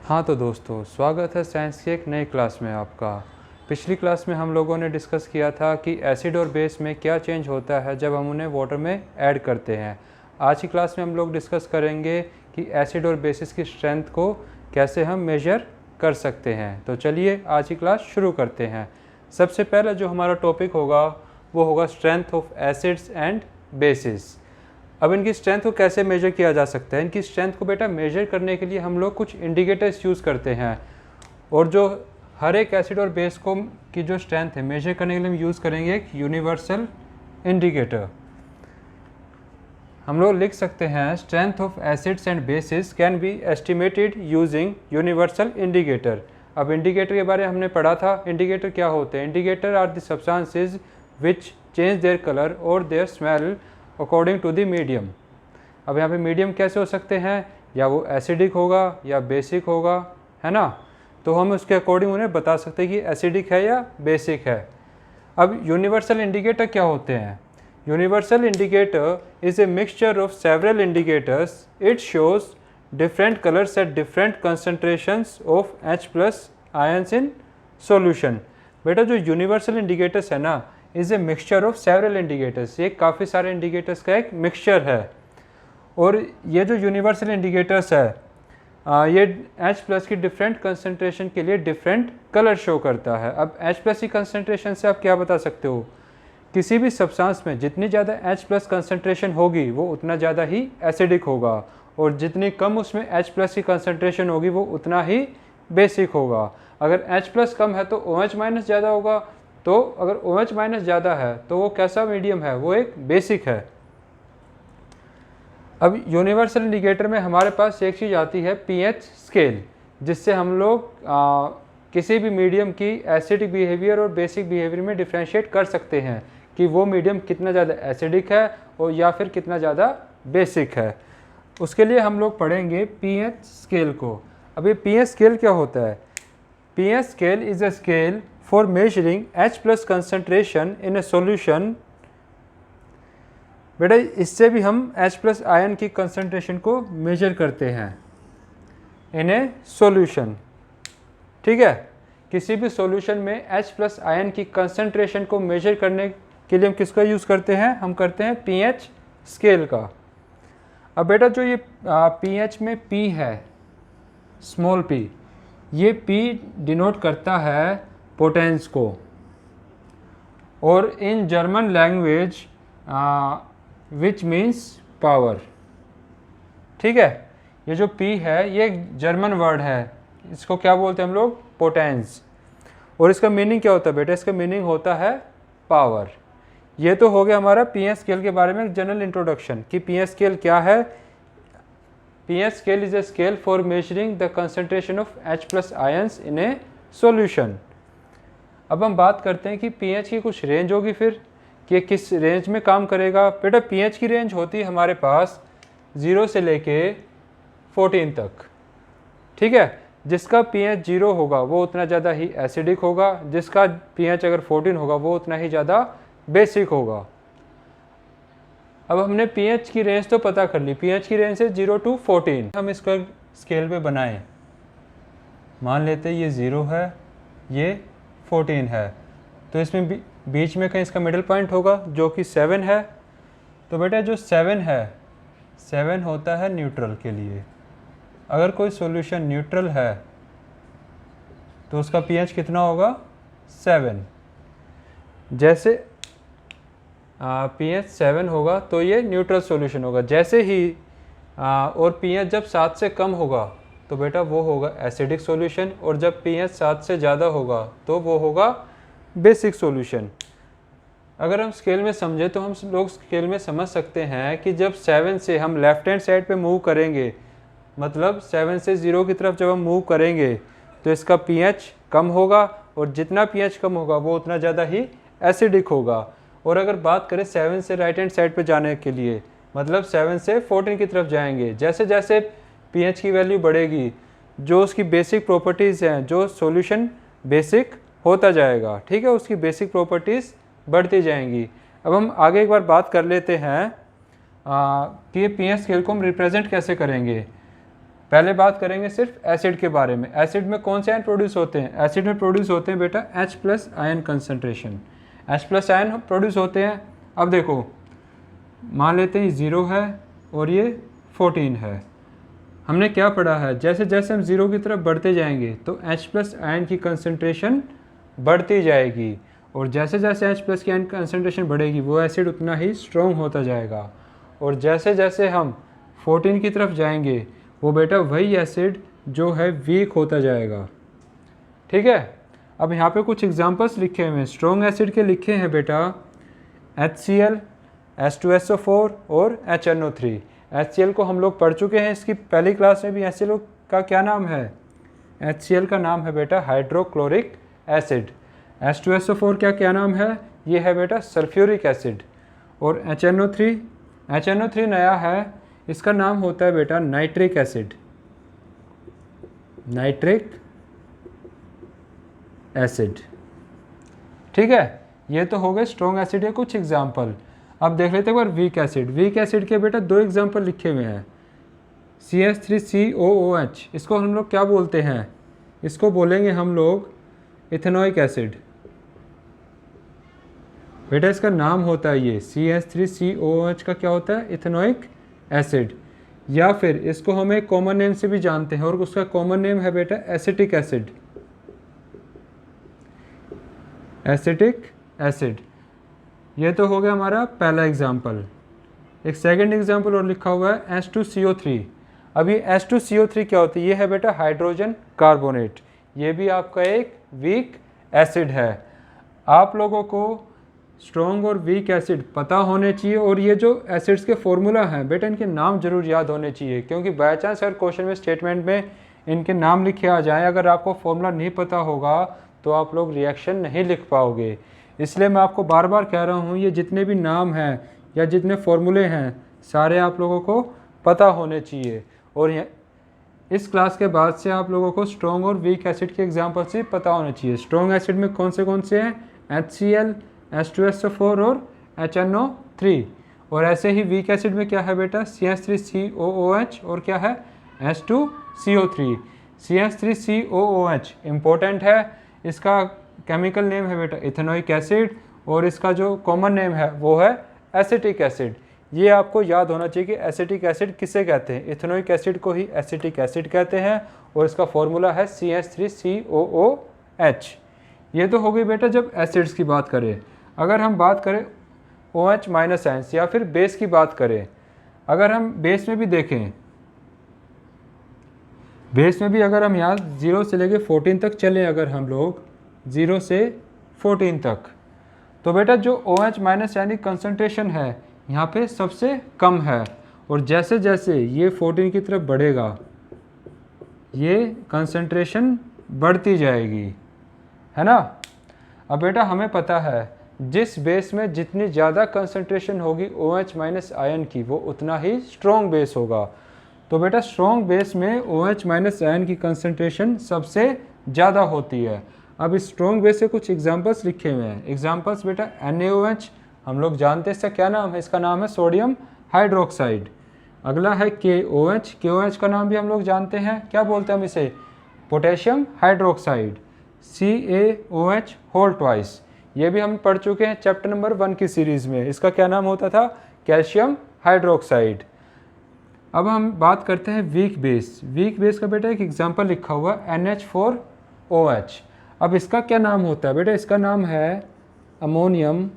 हाँ तो दोस्तों, स्वागत है साइंस की एक नई क्लास में आपका। पिछली क्लास में हम लोगों ने डिस्कस किया था कि एसिड और बेस में क्या चेंज होता है जब हम उन्हें वाटर में ऐड करते हैं। आज की क्लास में हम लोग डिस्कस करेंगे कि एसिड और बेसिस की स्ट्रेंथ को कैसे हम मेजर कर सकते हैं। तो चलिए आज की क्लास शुरू करते हैं। सबसे पहला जो हमारा टॉपिक होगा वो होगा strength of acids and bases. अब इनकी स्ट्रेंथ को कैसे मेजर किया जा सकता है? इनकी स्ट्रेंथ को बेटा मेजर करने के लिए हम लोग कुछ इंडिकेटर्स यूज़ करते हैं, और जो हर एक एसिड और बेस को की जो स्ट्रेंथ है मेजर करने के लिए हम यूज़ करेंगे एक यूनिवर्सल इंडिकेटर। हम लोग लिख सकते हैं strength of acids and bases can be estimated using universal indicator. अब इंडिकेटर के बारे में हमने पढ़ा था। इंडिकेटर क्या होते हैं? Indicator are the substances which change their colour और their smell according to the medium. अब यहाँ पे मीडियम कैसे हो सकते हैं? या वो एसिडिक होगा या बेसिक होगा, है ना? तो हम उसके अकॉर्डिंग उन्हें बता सकते हैं कि एसिडिक है या बेसिक है। अब यूनिवर्सल इंडिकेटर क्या होते हैं? Universal indicator is a mixture of several indicators. It shows different colours at different concentrations of H+ ions in solution. बेटा जो यूनिवर्सल इंडिकेटर्स है ना, is a mixture of several indicators. ये काफ़ी सारे इंडिकेटर्स का एक मिक्सचर है। और ये जो यूनिवर्सल इंडिकेटर्स है ये H+ की डिफरेंट कंसंट्रेशन के लिए डिफरेंट कलर शो करता है। अब H+ की कंसंट्रेशन से आप क्या बता सकते हो? किसी भी सब्सटेंस में जितनी ज़्यादा H+ कंसंट्रेशन होगी वो उतना ज़्यादा ही एसिडिक होगा, और जितनी कम उसमें H+ की कंसंट्रेशन होगी वो उतना ही बेसिक होगा। अगर H+ कम है तो OH- ज़्यादा होगा, तो अगर OH- ज़्यादा है तो वो कैसा मीडियम है? वो एक बेसिक है। अब यूनिवर्सल इंडिकेटर में हमारे पास एक चीज़ आती है pH स्केल, जिससे हम लोग किसी भी मीडियम की एसिडिक बिहेवियर और बेसिक बिहेवियर में डिफ्रेंशिएट कर सकते हैं कि वो मीडियम कितना ज़्यादा एसिडिक है और या फिर कितना ज़्यादा बेसिक है। उसके लिए हम लोग पढ़ेंगे pH स्केल को। अब ये pH स्केल क्या होता है? pH scale is a scale for measuring H+ concentration in a solution। बेटा इससे भी हम H+ आयन की कंसंट्रेशन को मेजर करते हैं इन ए सॉल्यूशन। ठीक है, किसी भी सॉल्यूशन में H+ आयन की कंसंट्रेशन को मेजर करने के लिए हम किसका यूज़ करते हैं? हम करते हैं pH स्केल का। अब बेटा जो ये pH में P है, स्मॉल p, ये P डिनोट करता है पोटेंस को, और in German language which means power. ठीक है, ये जो P है ये एक जर्मन वर्ड है, इसको क्या बोलते हैं हम लोग? पोटेंस। और इसका मीनिंग क्या होता है बेटा? इसका मीनिंग होता है पावर। ये तो हो गया हमारा pH स्केल के बारे में जनरल इंट्रोडक्शन कि pH स्केल क्या है। pH scale is a scale for measuring the concentration of H+ ions in A solution. अब हम बात करते हैं कि pH की कुछ रेंज होगी फिर, कि किस रेंज में काम करेगा। बेटा pH की रेंज होती है हमारे पास 0 से लेके 14 तक। ठीक है, जिसका pH 0 होगा वो उतना ज़्यादा ही एसिडिक होगा, जिसका pH अगर 14 होगा वो उतना ही ज़्यादा बेसिक होगा। अब हमने pH की रेंज तो पता कर ली, pH की रेंज है 0 to 14। हम इसको स्केल पे बनाएं, मान लेते ये 0 है, ये 14 है, तो इसमें बीच में कहीं इसका मिडिल पॉइंट होगा जो कि 7 है। तो बेटा जो 7 है, 7 होता है न्यूट्रल के लिए। अगर कोई सॉल्यूशन न्यूट्रल है तो उसका pH कितना होगा? 7। जैसे pH 7 होगा तो ये न्यूट्रल सॉल्यूशन होगा। जैसे ही और pH जब 7 से कम होगा तो बेटा वो होगा एसिडिक सॉल्यूशन, और जब pH 7 से ज़्यादा होगा तो वो होगा बेसिक सॉल्यूशन। अगर हम स्केल में समझे तो हम लोग स्केल में समझ सकते हैं कि जब 7 से हम लेफ्ट हैंड साइड पे मूव करेंगे, मतलब 7 से 0 की तरफ जब हम मूव करेंगे तो इसका pH कम होगा, और जितना pH कम होगा वो उतना ज़्यादा ही एसिडिक होगा। और अगर बात करें 7 से राइट हैंड साइड पे जाने के लिए, मतलब 7 से 14 की तरफ जाएंगे, जैसे जैसे pH की वैल्यू बढ़ेगी जो उसकी बेसिक प्रॉपर्टीज़ हैं, जो सॉल्यूशन बेसिक होता जाएगा। ठीक है, उसकी बेसिक प्रॉपर्टीज़ बढ़ती जाएंगी। अब हम आगे एक बार बात कर लेते हैं कि ये pH स्केल को हम रिप्रेजेंट कैसे करेंगे। पहले बात करेंगे सिर्फ एसिड के बारे में। एसिड में कौन से आयन प्रोड्यूस होते हैं? एसिड में प्रोड्यूस होते हैं बेटा H plus ion concentration, H plus ion produce होते हैं। अब देखो मान लेते हैं 0 है और ये 14 है। हमने क्या पढ़ा है, जैसे जैसे हम 0 की तरफ बढ़ते जाएंगे तो H प्लस आयन की कंसनट्रेशन बढ़ती जाएगी, और जैसे जैसे H प्लस की आयन कंसनट्रेशन बढ़ेगी वो एसिड उतना ही स्ट्रॉन्ग होता जाएगा, और जैसे जैसे हम 14 की तरफ जाएंगे वो बेटा वही एसिड जो है वीक होता जाएगा। ठीक है, अब यहाँ पे कुछ एग्जांपल्स लिखे हुए हैं स्ट्रॉन्ग एसिड के, लिखे हैं बेटा HCl, H2SO4 और HNO3। HCl को हम लोग पढ़ चुके हैं इसकी पहली क्लास में भी। HCl का क्या नाम है? HCl का नाम है बेटा हाइड्रोक्लोरिक एसिड। H2SO4 क्या नाम है? ये है बेटा सल्फ्यूरिक एसिड। और HNO3 नया है, इसका नाम होता है बेटा नाइट्रिक एसिड, नाइट्रिक एसिड। ठीक है, ये तो हो गए स्ट्रॉन्ग एसिड के कुछ एग्जाम्पल। अब देख लेते हैं एक बार वीक एसिड। वीक एसिड के बेटा 2 एग्जाम्पल लिखे हुए हैं। CH3COOH, इसको हम लोग क्या बोलते हैं? इसको बोलेंगे हम लोग इथेनोइक एसिड। बेटा इसका नाम होता है ये CH3COOH का क्या होता है? Ethanoic acid. या फिर इसको हम एक कॉमन नेम से भी जानते हैं, और उसका कॉमन नेम है बेटा एसिटिक एसिड, एसिटिक एसिड। ये तो हो गया हमारा पहला एग्जाम्पल। एक सेकंड एग्जाम्पल और लिखा हुआ है H2CO3। अब ये H2CO3 क्या होती है? ये है बेटा हाइड्रोजन कार्बोनेट। ये भी आपका एक वीक एसिड है। आप लोगों को स्ट्रॉन्ग और वीक एसिड पता होने चाहिए, और ये जो एसिड्स के फॉर्मूला हैं बेटा इनके नाम जरूर याद होने चाहिए, क्योंकि बाय चांस अगर क्वेश्चन में स्टेटमेंट में इनके नाम लिखे आ जाएं, अगर आपको फॉर्मूला नहीं पता होगा तो आप लोग रिएक्शन नहीं लिख पाओगे। इसलिए मैं आपको बार बार कह रहा हूँ ये जितने भी नाम हैं या जितने फॉर्मूले हैं सारे आप लोगों को पता होने चाहिए। और इस क्लास के बाद से आप लोगों को स्ट्रॉन्ग और वीक एसिड के एग्जाम्पल्स भी पता होने चाहिए। स्ट्रॉन्ग एसिड में कौन से हैं? HCl, H2SO4 और HNO3। और ऐसे ही वीक एसिड में क्या है बेटा? CH3COOH और क्या है? H2CO3। CH3COOH इम्पोर्टेंट है, इसका केमिकल नेम है बेटा इथेनोइक एसिड, और इसका जो कॉमन नेम है वो है एसिटिक एसिड। ये आपको याद होना चाहिए कि एसिटिक एसिड किसे कहते हैं? इथेनोइक एसिड को ही एसिटिक एसिड कहते हैं, और इसका फॉर्मूला है CH3COOH। ये तो हो गई बेटा जब एसिड्स की बात करें। अगर हम बात करें OH माइनस आयंस या फिर बेस की बात करें, अगर हम बेस में भी देखें, बेस में भी अगर हम यहाँ 0 से लेके 14 तक चलें, अगर हम लोग 0 से 14 तक, तो बेटा जो OH माइनस यानी कंसनट्रेशन है यहाँ पे सबसे कम है, और जैसे जैसे ये 14 की तरफ बढ़ेगा ये कंसनट्रेशन बढ़ती जाएगी, है ना। अब बेटा हमें पता है जिस बेस में जितनी ज़्यादा कंसनट्रेशन होगी OH माइनस आयन की वो उतना ही स्ट्रॉन्ग बेस होगा। तो बेटा स्ट्रॉन्ग बेस में OH माइनस आयन की कंसनट्रेशन सबसे ज़्यादा होती है। अब इस स्ट्रॉन्ग बेस से कुछ एग्जांपल्स लिखे हुए हैं। एग्जांपल्स बेटा NaOH हम लोग जानते हैं, इसका क्या नाम है? इसका नाम है सोडियम हाइड्रोक्साइड। अगला है KOH, KOH का नाम भी हम लोग जानते हैं, क्या बोलते हैं हम इसे? Potassium hydroxide. CaOH whole twice, ये भी हम पढ़ चुके हैं चैप्टर नंबर 1 की सीरीज़ में। इसका क्या नाम होता था? Calcium hydroxide. अब हम बात करते हैं वीक बेस। वीक बेस का बेटा एक एग्जांपल लिखा हुआ NH4OH। अब इसका क्या नाम होता है बेटा? इसका नाम है अमोनियम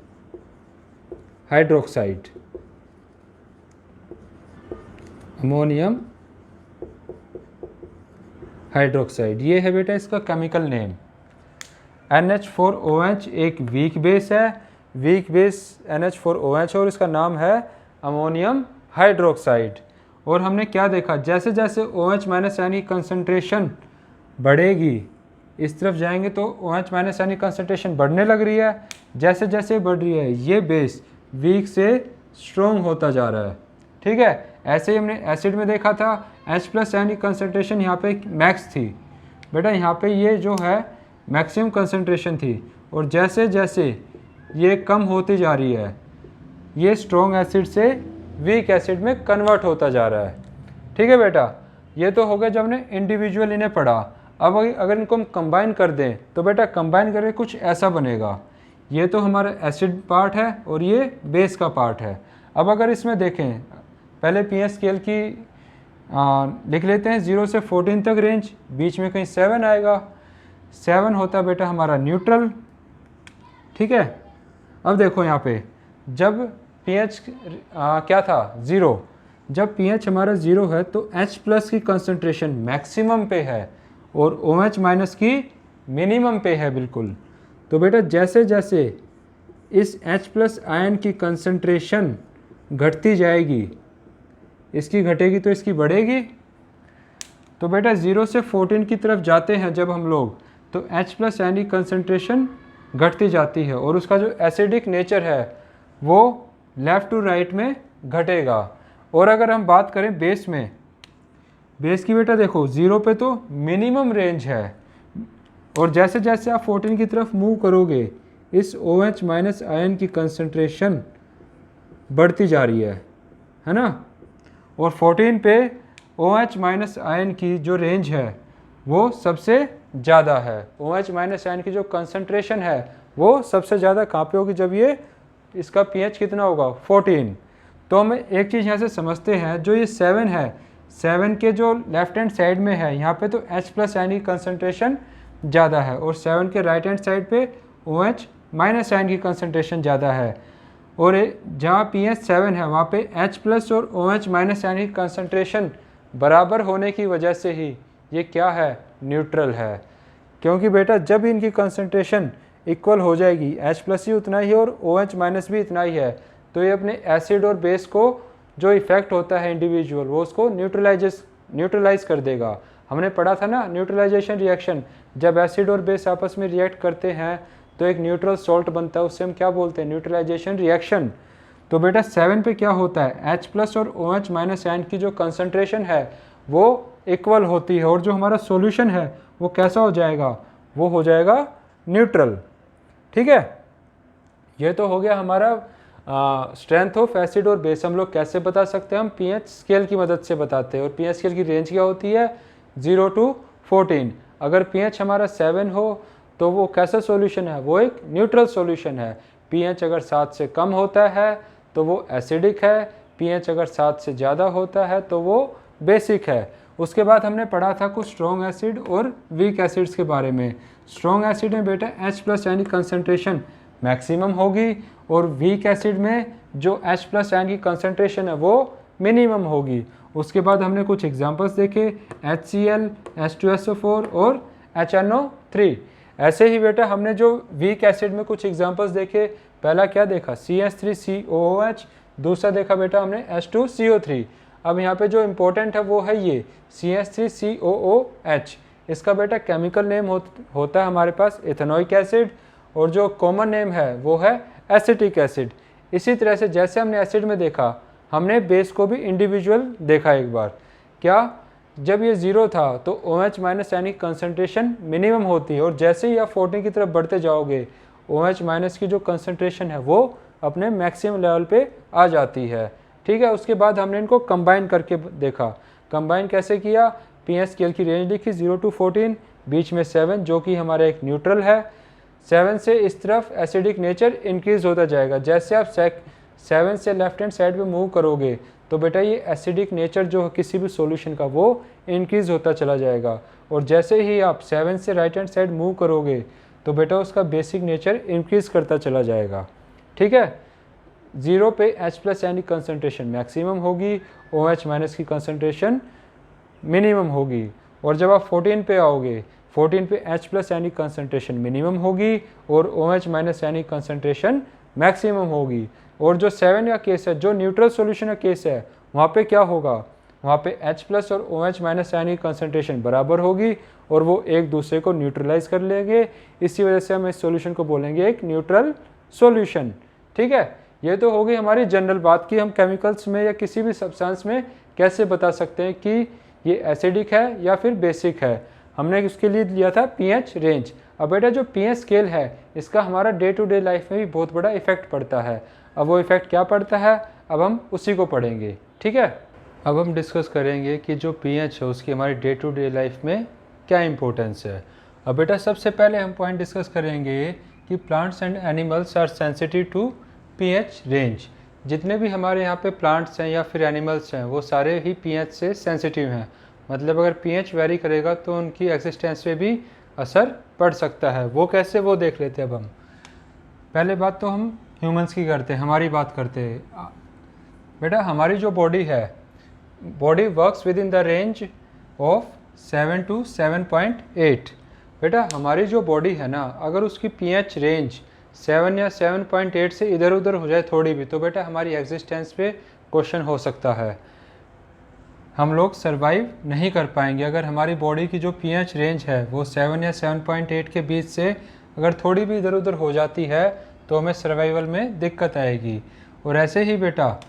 हाइड्रोक्साइड, अमोनियम हाइड्रोक्साइड, ये है बेटा इसका केमिकल नेम। NH4OH एक वीक बेस है, वीक बेस NH4OH, और इसका नाम है अमोनियम हाइड्रोक्साइड। और हमने क्या देखा? जैसे जैसे OH माइनस यानी कंसनट्रेशन बढ़ेगी, इस तरफ जाएंगे तो OH माइनस यानी कंसनट्रेशन बढ़ने लग रही है। जैसे जैसे बढ़ रही है ये बेस वीक से स्ट्रॉन्ग होता जा रहा है। ठीक है, ऐसे ही हमने एसिड में देखा था H प्लस यानी कंसनट्रेशन यहाँ पे मैक्स थी बेटा, यहाँ पे ये जो है मैक्सिमम कंसनट्रेशन थी, और जैसे जैसे ये कम होती जा रही है ये स्ट्रॉन्ग एसिड से वीक एसिड में कन्वर्ट होता जा रहा है। ठीक है बेटा, ये तो हो गया जब हमने इंडिविजुअल इन्हें पढ़ा। अब अगर इनको हम कंबाइन कर दें तो बेटा कंबाइन करके कुछ ऐसा बनेगा। ये तो हमारा एसिड पार्ट है और ये बेस का पार्ट है। अब अगर इसमें देखें, पहले पीएच स्केल की लिख लेते हैं 0 से 14 तक रेंज, बीच में कहीं 7 आएगा। 7 होता बेटा हमारा न्यूट्रल, ठीक है। अब देखो यहाँ पे जब पीएच क्या था 0, जब पीएच हमारा 0 है तो H प्लस की कंसंट्रेशन मैक्सिमम पे है और OH माइनस की मिनिमम पे है बिल्कुल। तो बेटा जैसे जैसे इस H प्लस आयन की कंसंट्रेशन घटती जाएगी, इसकी घटेगी तो इसकी बढ़ेगी। तो बेटा 0 से 14 की तरफ जाते हैं जब हम लोग, तो H प्लस आयन की कंसंट्रेशन घटती जाती है और उसका जो एसिडिक नेचर है वो लेफ़्ट टू राइट में घटेगा। और अगर हम बात करें बेस में, बेस की बेटा देखो 0 पे तो मिनिमम रेंज है और जैसे जैसे आप 14 की तरफ मूव करोगे इस OH माइनस आयन की कंसंट्रेशन बढ़ती जा रही है ना। और 14 पे OH माइनस आयन की जो रेंज है वो सबसे ज़्यादा है। OH माइनस आयन की जो कंसंट्रेशन है वो सबसे ज़्यादा कहाँ पे होगी, जब ये इसका pH कितना होगा 14। तो हम एक चीज़ यहाँ से समझते हैं, जो ये 7 है, 7 के जो लेफ्ट हैंड साइड में है यहाँ पे तो H प्लस आयन की कंसंट्रेशन ज़्यादा है और 7 के राइट हैंड साइड पे OH माइनस आयन की कंसंट्रेशन ज़्यादा है। और जहाँ pH 7 है वहाँ पे H प्लस और OH माइनस आयन की कंसंट्रेशन बराबर होने की वजह से ही ये क्या है, न्यूट्रल है। क्योंकि बेटा जब इनकी कंसंट्रेशन इक्वल हो जाएगी, H प्लस ही उतना ही और OH माइनस भी इतना ही है, तो ये अपने एसिड और बेस को जो इफ़ेक्ट होता है इंडिविजुअल वो उसको न्यूट्रलाइज कर देगा। हमने पढ़ा था ना न्यूट्रलाइजेशन रिएक्शन, जब एसिड और बेस आपस में रिएक्ट करते हैं तो एक न्यूट्रल सॉल्ट बनता है, उससे हम क्या बोलते हैं, न्यूट्रलाइजेशन रिएक्शन। तो बेटा 7 पे क्या होता है, H प्लस और OH माइनस आयन की जो कंसंट्रेशन है वो इक्वल होती है और जो हमारा सॉल्यूशन है वो कैसा हो जाएगा, वो हो जाएगा न्यूट्रल, ठीक है। ये तो हो गया हमारा स्ट्रेंथ ऑफ एसिड और बेस। हम लोग कैसे बता सकते हैं, हम पीएच स्केल की मदद से बताते हैं और पीएच स्केल की रेंज क्या होती है 0 to 14। अगर पीएच हमारा 7 हो तो वो कैसा सॉल्यूशन है, वो एक न्यूट्रल सॉल्यूशन है। पीएच अगर 7 से कम होता है तो वो एसिडिक है, पीएच अगर 7 से ज़्यादा होता है तो वो बेसिक है। उसके बाद हमने पढ़ा था कुछ स्ट्रॉन्ग एसिड और वीक एसिड्स के बारे में। स्ट्रॉन्ग एसिड में बेटा H प्लस आयन की कंसंट्रेशन मैक्सिमम होगी और वीक एसिड में जो H प्लस आयन की कंसंट्रेशन है वो मिनिमम होगी। उसके बाद हमने कुछ एग्जांपल्स देखे, HCl, H2SO4 और HNO3। ऐसे ही बेटा हमने जो वीक एसिड में कुछ एग्जांपल्स देखे, पहला क्या देखा CH3COOH, दूसरा देखा बेटा हमने H2CO3। अब यहाँ पे जो इम्पोर्टेंट है वो है ये CH3COOH। इसका बेटा केमिकल नेम होता है हमारे पास इथेनोइक एसिड और जो कॉमन नेम है वो है एसिटिक एसिड। इसी तरह से जैसे हमने एसिड में देखा, हमने बेस को भी इंडिविजुअल देखा एक बार। क्या, जब ये 0 था तो OH माइनस यानी कंसंट्रेशन मिनिमम होती है और जैसे ही आप 14 की तरफ बढ़ते जाओगे OH माइनस की जो कंसंट्रेशन है वो अपने मैक्सिमम लेवल पे आ जाती है, ठीक है। उसके बाद हमने इनको कंबाइन करके देखा। कंबाइन कैसे किया, पीएच स्केल की रेंज लिखी 0 to 14, बीच में 7 जो कि हमारा एक न्यूट्रल है। 7 से इस तरफ एसिडिक नेचर इंक्रीज होता जाएगा। जैसे आप 7 से लेफ्ट हैंड साइड पे मूव करोगे तो बेटा ये एसिडिक नेचर जो किसी भी सॉल्यूशन का वो इंक्रीज होता चला जाएगा और जैसे ही आप 7 से राइट हैंड साइड मूव करोगे तो बेटा उसका बेसिक नेचर इंक्रीज करता चला जाएगा, ठीक है। 0 पे H प्लस यानी कंसंट्रेशन मैक्सिमम होगी, OH माइनस की कंसंट्रेशन मिनिमम होगी और जब आप 14 पे आओगे 14 पे H प्लस यानी कंसंट्रेशन मिनिमम होगी और OH माइनस यानी कंसंट्रेशन मैक्सिमम होगी। और जो 7 का केस है, जो न्यूट्रल सॉल्यूशन का केस है, वहाँ पे क्या होगा, वहाँ पे H प्लस और OH माइनस यानी कंसंट्रेशन बराबर होगी और वो एक दूसरे को न्यूट्रलाइज कर लेंगे। इसी वजह से हम इस सॉल्यूशन को बोलेंगे एक न्यूट्रल सॉल्यूशन, ठीक है। ये तो हो गई हमारी जनरल बात की हम केमिकल्स में या किसी भी सब्सटेंस में कैसे बता सकते हैं कि ये एसिडिक है या फिर बेसिक है। हमने उसके लिए लिया था पीएच रेंज। अब बेटा जो पीएच स्केल है इसका हमारा डे टू डे लाइफ में भी बहुत बड़ा इफेक्ट पड़ता है। अब वो इफेक्ट क्या पड़ता है, अब हम उसी को पढ़ेंगे, ठीक है। अब हम डिस्कस करेंगे कि जो पीएच है उसकी हमारी डे टू डे लाइफ में क्या इंपॉर्टेंस है। अब बेटा सबसे पहले हम पॉइंट डिस्कस करेंगे कि plants and animals are sensitive to pH range. जितने भी हमारे यहाँ पे प्लांट्स हैं या फिर एनिमल्स हैं वो सारे ही पीएच से सेंसिटिव हैं। मतलब अगर पीएच वेरी करेगा तो उनकी एग्जिस्टेंस पे भी असर पड़ सकता है। वो कैसे, वो देख लेते हैं। अब हम पहले बात तो हम ह्यूमंस की करते हैं, हमारी बात करते हैं। बेटा हमारी जो बॉडी है, body works with in the range of 7 to 7.8। बेटा हमारी जो बॉडी है ना, अगर उसकी पीएच रेंज 7 या 7.8 से इधर उधर हो जाए थोड़ी भी, तो बेटा हमारी एग्जिस्टेंस पे क्वेश्चन हो सकता है। हम लोग सरवाइव नहीं कर पाएंगे। अगर हमारी बॉडी की जो पीएच रेंज है वो 7 या 7.8 के बीच से अगर थोड़ी भी इधर उधर हो जाती है तो हमें सर्वाइवल में दिक्कत आएगी। और ऐसे ही बेटा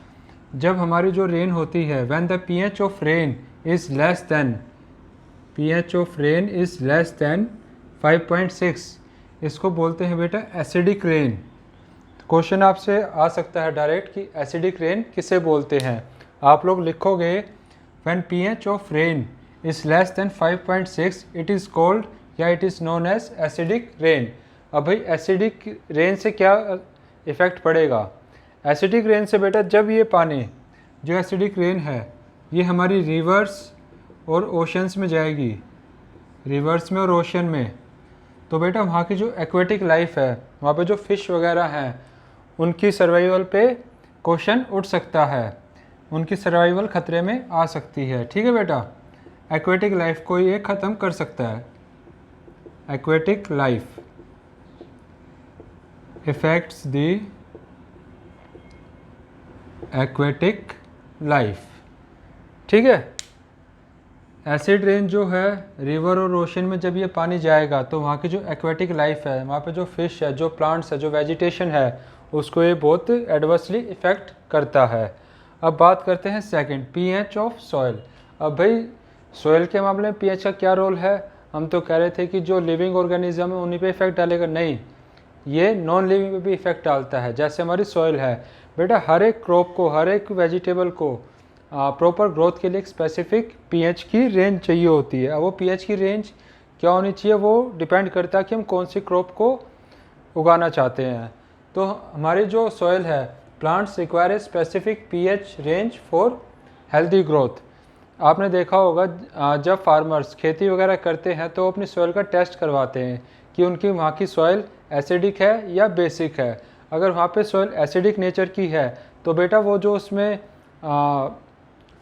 जब हमारी जो रेन होती है, when the pH of rain is less then, pH of rain is less than 5.6, इसको बोलते हैं बेटा एसिडिक रेन। क्वेश्चन आपसे आ सकता है डायरेक्ट कि एसिडिक रेन किसे बोलते हैं। आप लोग लिखोगे when pH of rain is less than 5.6 it is called या it is known as acidic rain. अब भाई एसिडिक रेन से क्या इफ़ेक्ट पड़ेगा? एसिडिक रेन से बेटा जब ये पानी, जो एसिडिक रेन है, ये हमारी रिवर्स और ओशंस में जाएगी, रिवर्स में और ओशन में, तो बेटा वहाँ की जो एक्वेटिक लाइफ है, वहाँ पे जो फ़िश वगैरह हैं, उनकी सर्वाइवल पे क्वेश्चन उठ सकता है, उनकी सर्वाइवल ख़तरे में आ सकती है। ठीक है बेटा, एक्वेटिक लाइफ को ये ख़त्म कर सकता है। Aquatic life effects the aquatic life. ठीक है, एसिड रेन जो है रिवर और ओशन में जब ये पानी जाएगा तो वहाँ की जो एक्वेटिक लाइफ है, वहाँ पे जो फिश है, जो प्लांट्स है, जो वेजिटेशन है, उसको ये बहुत एडवर्सली इफ़ेक्ट करता है। अब बात करते हैं सेकंड, पीएच ऑफ सॉइल। अब भाई सॉइल के मामले में पीएच का क्या रोल है? हम तो कह रहे थे कि जो लिविंग ऑर्गेनिज्म है उन्हीं पे इफेक्ट डालेगा, नहीं, ये नॉन लिविंग पे भी इफेक्ट डालता है। जैसे हमारी सॉइल है बेटा, हर एक क्रॉप को, हर एक वेजिटेबल को प्रॉपर ग्रोथ के लिए एक स्पेसिफिक पीएच की रेंज चाहिए होती है। अब वो पीएच की रेंज क्या होनी चाहिए वो डिपेंड करता है कि हम कौन सी क्रॉप को उगाना चाहते हैं। तो हमारी जो सॉइल है, plants require a specific pH range for healthy growth. आपने देखा होगा जब फार्मर्स खेती वगैरह करते हैं तो अपनी सॉइल का टेस्ट करवाते हैं कि उनकी वहाँ की सॉइल एसिडिक है या बेसिक है। अगर वहाँ पे सॉइल एसिडिक नेचर की है तो बेटा वो जो उसमें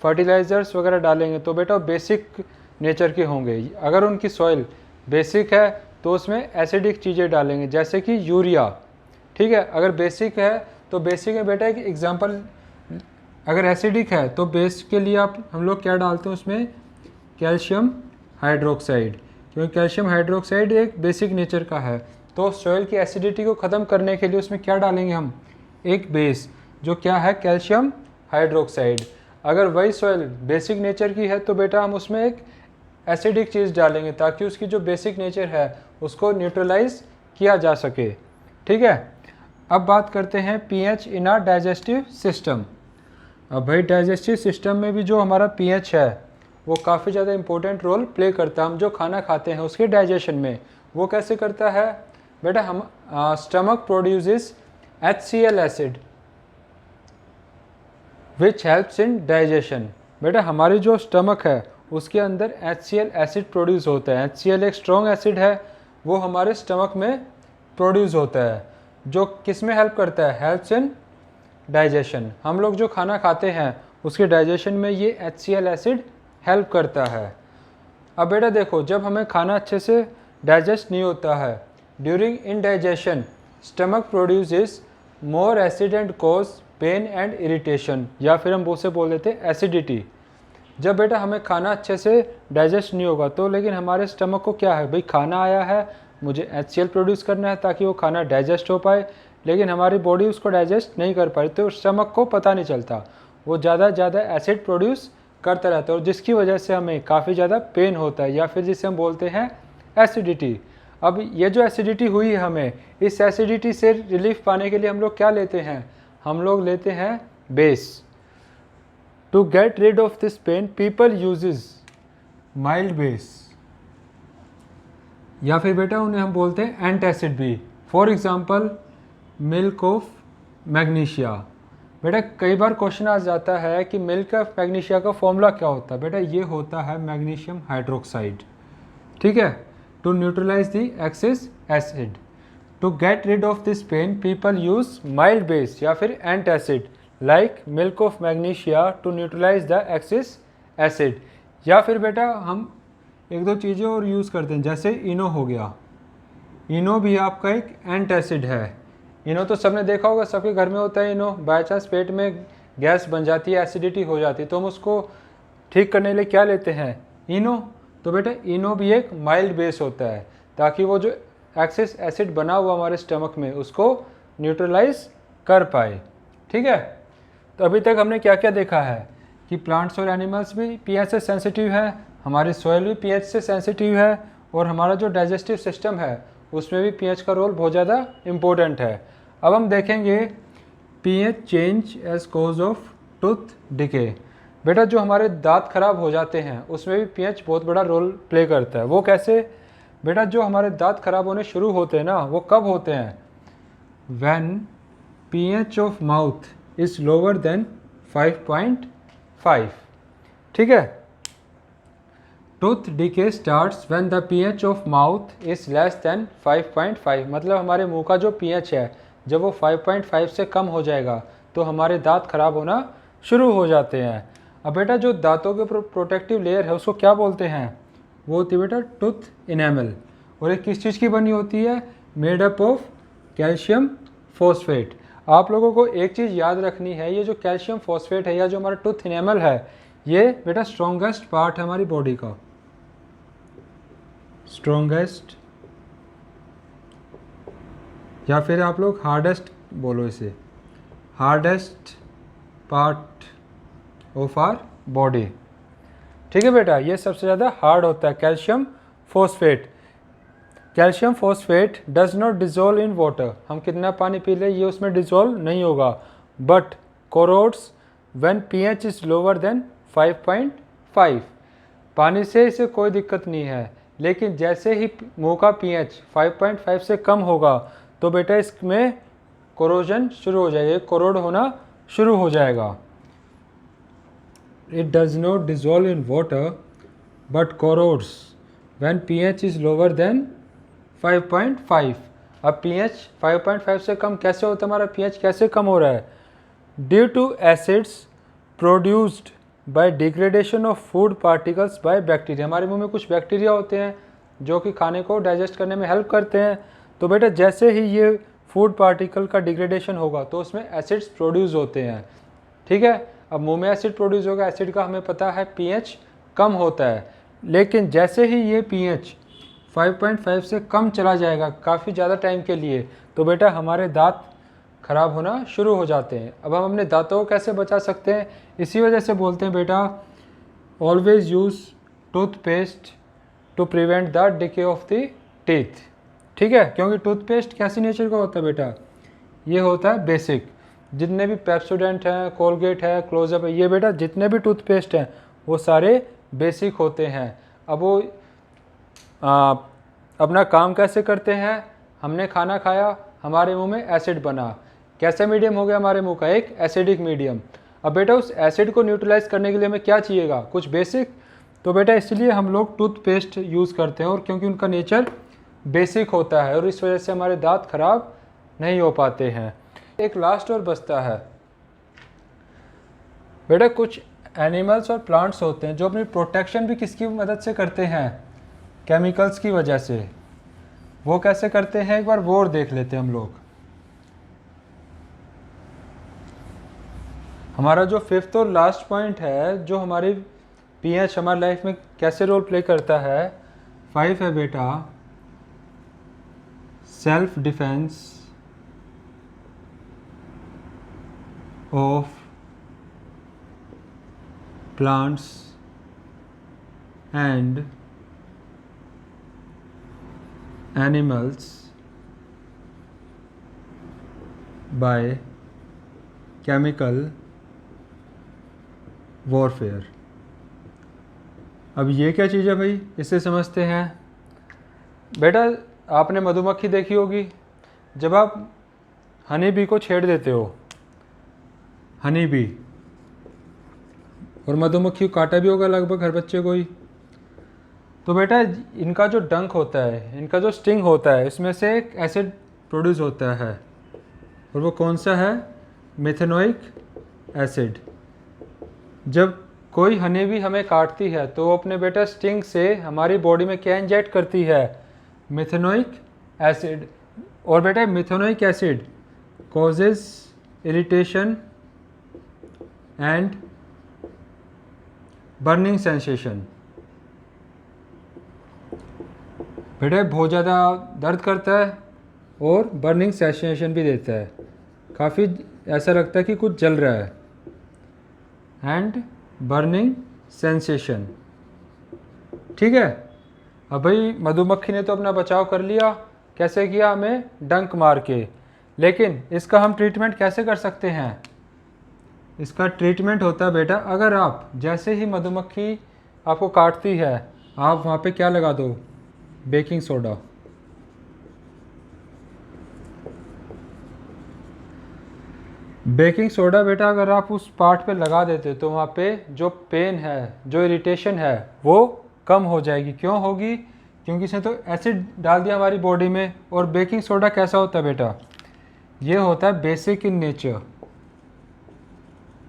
फर्टिलाइज़र्स वगैरह डालेंगे तो बेटा वो बेसिक नेचर के होंगे। अगर उनकी सॉइल बेसिक है तो उसमें एसिडिक चीज़ें डालेंगे, जैसे कि यूरिया। ठीक है, अगर बेसिक है तो बेसिक में बेटा एक एग्जांपल, अगर एसिडिक है तो बेस के लिए हम लोग क्या डालते हैं उसमें? कैल्शियम हाइड्रोक्साइड, क्योंकि कैल्शियम हाइड्रोक्साइड एक बेसिक नेचर का है। तो सॉइल की एसिडिटी को ख़त्म करने के लिए उसमें क्या डालेंगे हम? एक बेस, जो क्या है? Calcium hydroxide. अगर वही सॉइल बेसिक नेचर की है तो बेटा हम उसमें एक एसिडिक चीज़ डालेंगे ताकि उसकी जो बेसिक नेचर है उसको न्यूट्रलाइज किया जा सके। ठीक है, अब बात करते हैं pH in a digestive system. अब भाई डाइजेस्टिव सिस्टम में भी जो हमारा पीएच है वो काफ़ी ज़्यादा इंपॉर्टेंट रोल प्ले करता है। हम जो खाना खाते हैं उसके डाइजेशन में, वो कैसे करता है बेटा? हम stomach produces HCl acid which helps in digestion. बेटा हमारी जो स्टमक है उसके अंदर HCl एसिड प्रोड्यूस होता है। HCl एक स्ट्रॉन्ग एसिड है, वो हमारे स्टमक में प्रोड्यूस होता है, जो किस में हेल्प करता है? Helps in digestion. हम लोग जो खाना खाते हैं उसके डाइजेशन में ये HCl एसिड हेल्प करता है। अब बेटा देखो, जब हमें खाना अच्छे से डाइजेस्ट नहीं होता है, during indigestion stomach produces more acid and cause pain and irritation, या फिर हम उसे बोल देते हैं एसिडिटी। जब बेटा हमें खाना अच्छे से डाइजेस्ट नहीं होगा तो लेकिन हमारे स्टमक को क्या है, भाई खाना आया है, मुझे HCl प्रोड्यूस करना है ताकि वो खाना डाइजेस्ट हो पाए, लेकिन हमारी बॉडी उसको डाइजेस्ट नहीं कर पाई तो स्टमक को पता नहीं चलता, वो ज़्यादा एसिड प्रोड्यूस करता रहता है, और जिसकी वजह से हमें काफ़ी ज़्यादा पेन होता है, या फिर जिसे हम बोलते हैं एसिडिटी। अब ये जो एसिडिटी हुई है हमें, इस एसिडिटी से रिलीफ पाने के लिए हम लोग क्या लेते हैं? हम लोग लेते हैं base. To get rid of this pain people uses mild base, या फिर बेटा उन्हें हम बोलते हैं एंटासिड भी। For example milk of magnesia. बेटा कई बार क्वेश्चन आ जाता है कि मिल्क ऑफ मैग्नीशिया का फॉर्मूला क्या होता है। बेटा ये होता है मैग्नीशियम हाइड्रोक्साइड, ठीक है, to neutralise the excess acid. To get rid of this pain people use mild base या फिर antacid like milk of magnesia to neutralise the excess acid. या फिर बेटा हम एक दो चीज़ें और यूज़ करते हैं, जैसे इनो हो गया। इनो भी आपका एक एंटासिड है। इनो तो सबने देखा होगा, सबके घर में होता है इनो। बाय चांस पेट में गैस बन जाती है, एसिडिटी हो जाती है, तो हम उसको ठीक करने के लिए क्या लेते हैं, इनो। तो बेटा इनो भी एक माइल्ड बेस होता है, ताकि वो जो एक्सेस एसिड बना हुआ हमारे स्टमक में उसको न्यूट्रलाइज कर पाए, ठीक है। तो अभी तक हमने क्या क्या देखा है कि प्लांट्स और एनिमल्स भी पीएच से सेंसिटिव है, हमारी सॉइल भी पीएच से सेंसिटिव है, और हमारा जो डाइजेस्टिव सिस्टम है उसमें भी पीएच का रोल बहुत ज़्यादा इम्पोर्टेंट है। अब हम देखेंगे pH change as cause of tooth decay. बेटा जो हमारे दांत खराब हो जाते हैं उसमें भी पीएच बहुत बड़ा रोल प्ले करता है। वो कैसे? बेटा जो हमारे दांत खराब होने शुरू होते हैं ना, वो कब होते हैं? When pH of mouth is lower than 5.5, ठीक है। Tooth decay starts when the pH of mouth is less than 5.5, मतलब हमारे मुंह का जो पीएच है जब वो 5.5 से कम हो जाएगा तो हमारे दांत खराब होना शुरू हो जाते हैं। अब बेटा जो दांतों के प्रोटेक्टिव लेयर है उसको क्या बोलते हैं? वो होती है बेटा टूथ इनेमल। और ये किस चीज़ की बनी होती है? Made up of calcium phosphate. आप लोगों को एक चीज़ याद रखनी है, ये जो कैल्शियम फॉस्फेट है या जो हमारा टूथ इनेमल है, ये बेटा स्ट्रॉन्गेस्ट पार्ट है हमारी बॉडी का, स्ट्रॉन्गेस्ट, या फिर आप लोग हार्डेस्ट बोलो इसे, hardest part of our body, ठीक है बेटा। ये सबसे ज़्यादा हार्ड होता है calcium phosphate. Calcium phosphate does not dissolve in water, हम कितना पानी पी लें ये उसमें डिजोल्व नहीं होगा, but corrodes when pH is lower than 5.5। पानी से इसे कोई दिक्कत नहीं है, लेकिन जैसे ही मुंह का पीएच 5.5 से कम होगा तो बेटा इसमें कोरोजन शुरू हो जाएगा, कोरोड होना शुरू हो जाएगा। It does not dissolve in water but corrodes when pH is lower than 5.5। अब पीएच 5.5 से कम कैसे होता है? हमारा पीएच कैसे कम हो रहा है? Due to acids produced by degradation of food particles by bacteria. हमारे मुंह में कुछ बैक्टीरिया होते हैं जो कि खाने को डाइजेस्ट करने में हेल्प करते हैं। तो बेटा जैसे ही ये फूड पार्टिकल का डिग्रेडेशन होगा तो उसमें एसिड्स प्रोड्यूस होते हैं, ठीक है। अब मुंह में एसिड प्रोड्यूस होगा, एसिड का हमें पता है पीएच कम होता है, लेकिन जैसे ही ये पीएच 5.5 से कम चला जाएगा काफ़ी ज़्यादा टाइम के लिए, तो बेटा हमारे दांत खराब होना शुरू हो जाते हैं। अब हम अपने दांतों को कैसे बचा सकते हैं? इसी वजह से बोलते हैं बेटा always use toothpaste to prevent the decay of the teeth, ठीक है। क्योंकि टूथपेस्ट कैसी नेचर का होता है बेटा? ये होता है बेसिक। जितने भी पेप्सोडेंट हैं, कोलगेट है, क्लोजअप है, ये बेटा जितने भी टूथपेस्ट हैं वो सारे बेसिक होते हैं। अब वो अपना काम कैसे करते हैं? हमने खाना खाया, हमारे मुंह में एसिड बना, कैसे मीडियम हो गया हमारे मुंह का? एक एसिडिक मीडियम। अब बेटा उस एसिड को न्यूट्रलाइज करने के लिए हमें क्या चाहिएगा? कुछ बेसिक। तो बेटा इसलिए हम लोग टूथपेस्ट यूज़ करते हैं, और क्योंकि उनका नेचर बेसिक होता है और इस वजह से हमारे दांत खराब नहीं हो पाते हैं। एक लास्ट और बचता है बेटा, कुछ एनिमल्स और प्लांट्स होते हैं जो अपनी प्रोटेक्शन भी किसकी मदद से करते हैं? केमिकल्स की वजह से। वो कैसे करते हैं एक बार वो और देख लेते हैं हम लोग। हमारा जो फिफ्थ और लास्ट पॉइंट है, जो हमारी पीएच हमारी लाइफ में कैसे रोल प्ले करता है, 5 है बेटा self defence of plants and animals by chemical warfare. अब ये क्या चीज़ है भाई, इसे समझते हैं। बेटा आपने मधुमक्खी देखी होगी, जब आप हनी बी को छेड़ देते हो, हनी बी, और मधुमक्खी को काटा भी होगा लगभग हर बच्चे को ही, तो बेटा इनका जो डंक होता है, इनका जो स्टिंग होता है, इसमें से एक एसिड प्रोड्यूस होता है, और वो कौन सा है, मेथेनोइक एसिड। जब कोई हनी बी हमें काटती है तो वो अपने बेटा स्टिंग से हमारी बॉडी में क्या इंजेक्ट करती है, मेथेनोइक एसिड। और बेटा methanoic acid causes irritation and burning sensation. बेटा बहुत ज़्यादा दर्द करता है और बर्निंग सेंसेशन भी देता है, काफ़ी ऐसा लगता है कि कुछ जल रहा है, एंड बर्निंग सेंसेशन। ठीक है। अब भाई मधुमक्खी ने तो अपना बचाव कर लिया, कैसे किया, हमें डंक मार के, लेकिन इसका हम ट्रीटमेंट कैसे कर सकते हैं। इसका ट्रीटमेंट होता है बेटा, अगर आप जैसे ही मधुमक्खी आपको काटती है, आप वहाँ पे क्या लगा दो, बेकिंग सोडा। बेकिंग सोडा बेटा अगर आप उस पार्ट पे लगा देते तो वहाँ पे जो पेन है, जो इरिटेशन है, वो कम हो जाएगी। क्यों होगी, क्योंकि इसने तो एसिड डाल दिया हमारी बॉडी में। और बेकिंग सोडा कैसा होता है बेटा, ये होता है basic in nature,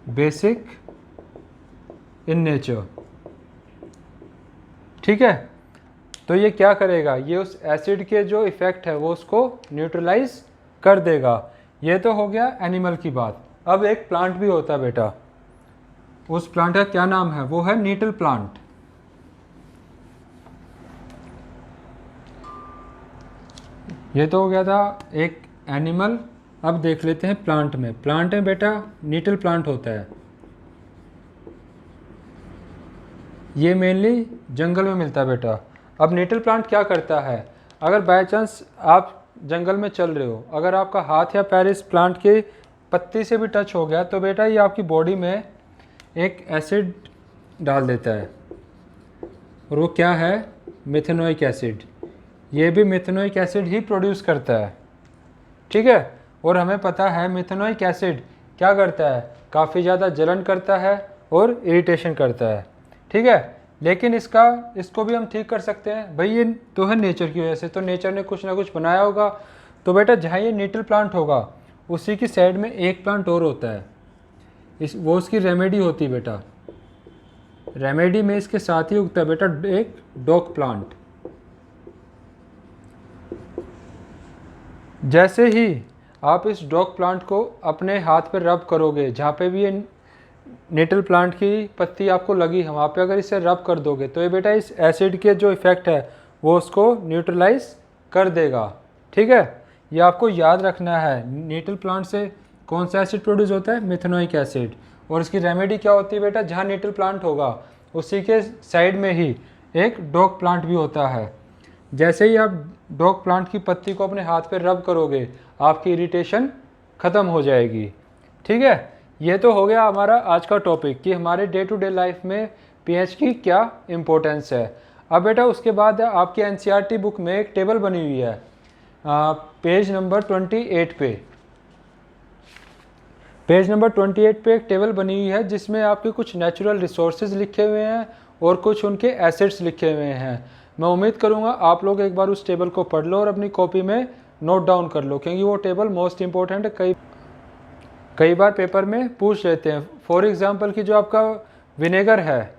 basic in nature. ठीक है। तो ये क्या करेगा, ये उस एसिड के जो इफ़ेक्ट है वो उसको न्यूट्रलाइज कर देगा। ये तो हो गया एनिमल की बात। अब एक प्लांट भी होता है बेटा, उस प्लांट का क्या नाम है, वो है नीटल प्लांट। ये तो हो गया था एक एनिमल। अब देख लेते हैं प्लांट में। प्लांट में बेटा नीटल प्लांट होता है, ये मेनली जंगल में मिलता है बेटा। अब नीटल प्लांट क्या करता है, अगर बाय चांस आप जंगल में चल रहे हो, अगर आपका हाथ या पैर इस प्लांट के पत्ती से भी टच हो गया तो बेटा ये आपकी बॉडी में एक एसिड डाल देता है, और वो क्या है, मेथेनोइक एसिड। ये भी मेथेनोइक एसिड ही प्रोड्यूस करता है। ठीक है। और हमें पता है मेथेनोइक एसिड क्या करता है, काफ़ी ज़्यादा जलन करता है और इरिटेशन करता है। ठीक है। लेकिन इसको भी हम ठीक कर सकते हैं भाई, ये तो है नेचर की वजह से, तो नेचर ने कुछ ना कुछ बनाया होगा। तो बेटा जहाँ ये नीटल प्लांट होगा उसी की साइड में एक प्लांट और होता है, वो उसकी रेमेडी होती है बेटा। रेमेडी में इसके साथ ही उगता है बेटा एक डॉग प्लांट। जैसे ही आप इस डॉग प्लांट को अपने हाथ पर रब करोगे, जहाँ पे भी ये नीटल प्लांट की पत्ती आपको लगी है वहाँ पे अगर इसे रब कर दोगे तो ये बेटा इस एसिड के जो इफ़ेक्ट है वो उसको न्यूट्रलाइज कर देगा। ठीक है। ये आपको याद रखना है, नीटल प्लांट से कौन सा एसिड प्रोड्यूस होता है, मेथेनोइक एसिड। और इसकी रेमेडी क्या होती है बेटा, जहाँ नीटल प्लांट होगा उसी के साइड में ही एक डॉग प्लांट भी होता है। जैसे ही आप डॉग प्लांट की पत्ती को अपने हाथ पर रब करोगे आपकी इरिटेशन ख़त्म हो जाएगी। ठीक है। ये तो हो गया हमारा आज का टॉपिक कि हमारे डे टू डे लाइफ में पीएच की क्या इम्पोर्टेंस है। अब बेटा उसके बाद आपकी एनसीईआरटी बुक में एक टेबल बनी हुई है पेज नंबर 28 पे। पेज नंबर 28 पे एक टेबल बनी हुई है जिसमें आपके कुछ नेचुरल रिसोर्सेज लिखे हुए हैं और कुछ उनके एसेट्स लिखे हुए हैं। मैं उम्मीद करूंगा आप लोग एक बार उस टेबल को पढ़ लो और अपनी कॉपी में नोट डाउन कर लो, क्योंकि वो टेबल मोस्ट इम्पोर्टेंट है, कई बार पेपर में पूछ लेते हैं। फॉर एग्जांपल कि जो आपका विनेगर है,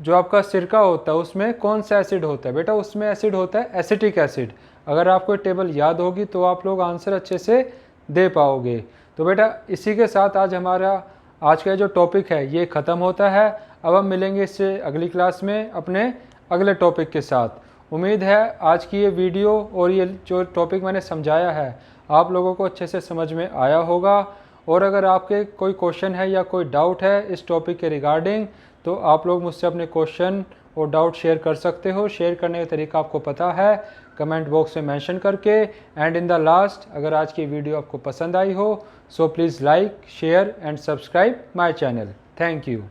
जो आपका सिरका होता है, उसमें कौन सा एसिड होता है बेटा, उसमें एसिड होता है एसिटिक एसिड। अगर आपको टेबल याद होगी तो आप लोग आंसर अच्छे से दे पाओगे। तो बेटा इसी के साथ आज हमारा आज का जो टॉपिक है ये ख़त्म होता है। अब हम मिलेंगे इससे अगली क्लास में अपने अगले टॉपिक के साथ। उम्मीद है आज की ये वीडियो और ये जो टॉपिक मैंने समझाया है आप लोगों को अच्छे से समझ में आया होगा। और अगर आपके कोई क्वेश्चन है या कोई डाउट है इस टॉपिक के रिगार्डिंग तो आप लोग मुझसे अपने क्वेश्चन और डाउट शेयर कर सकते हो। शेयर करने का तरीका आपको पता है, कमेंट बॉक्स में मेंशन करके। एंड इन द लास्ट, अगर आज की वीडियो आपको पसंद आई हो so please like, share and subscribe my channel. Thank you.